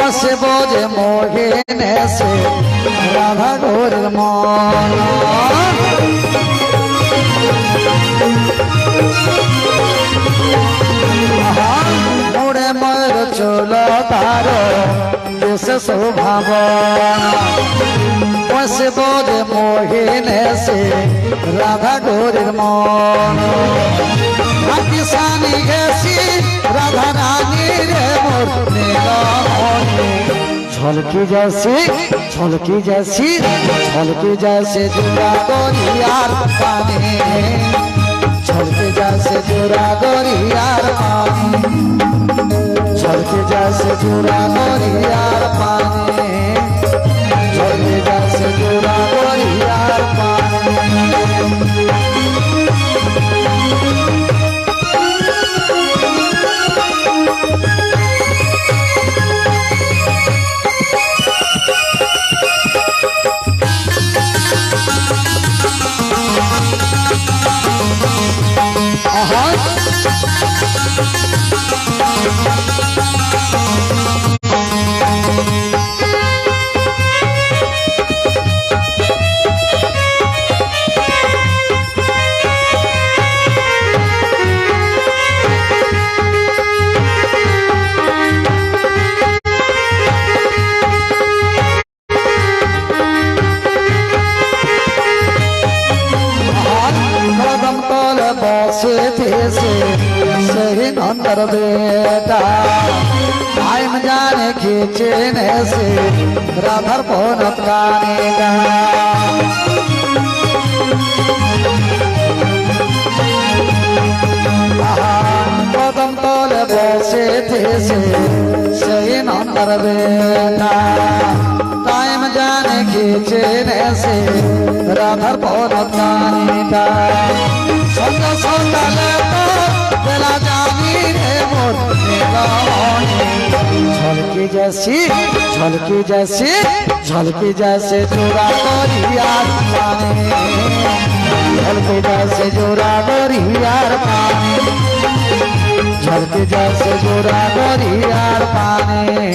বসে বোঝে মোহিনে সে রাধা গৌরের মন মুড়ে ময়ূর চুল তার দেশ শোভাবন বসে বোঝে মোহিনে সে রাধা গৌরের মন কিসানি গেছি রাধা রানী রে মোর নীলমণি ছলকি যাসি ছলকি যাসি ছলকি যাসে জোড়া গরিয়ার পানি ছলকি যাসে জোড়া গরিয়ার পানি ছলকি যাসে জোড়া গরিয়ার পানি ছলকি যাসে জোড়া গরিয়ার পানি सही नंदर बेटा टाइम जाने खींचने से राधर पौनत गाने गा कदम तोले बसे थे से सही नंदर बेटा टाइम जाने खींचने से राधर पौनत गाने गा संग संगले तो बेला जानी रे मोर नीलमणि झलकी जैसी झलकी जैसी झलकी जैसे जोड़ा गोरियार पानी झलकी जैसे जोड़ा गोरियार पानी झलकी जैसे जोड़ा गोरियार पानी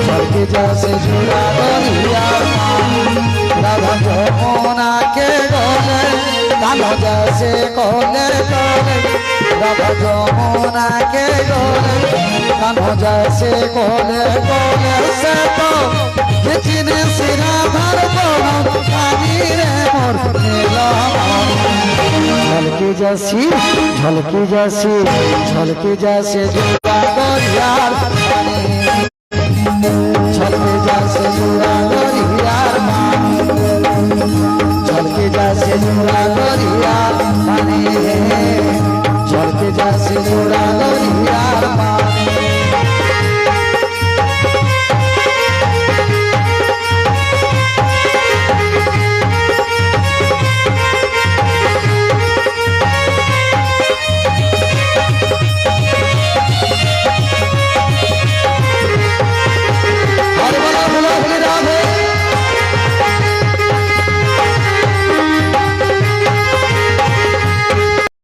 झलकी जैसे जोड़ा गोरियार पानी राधा जमुना के गोले कालो जैसे कोले कोले राधा जमुना के गोले कालो जैसे कोले कोले से तो जितने सिरा भर बोलो पानी रे मोर नीलमणि झलकी जैसी झलकी जैसी झलकी जैसे जोड़ा गोरियार पानी झलकी जैसे जोड़ा गोरियार पानी झलकी जैसे जोड़ा गोरियार पानी झलकी जैसे जोड़ा गोरियार पानी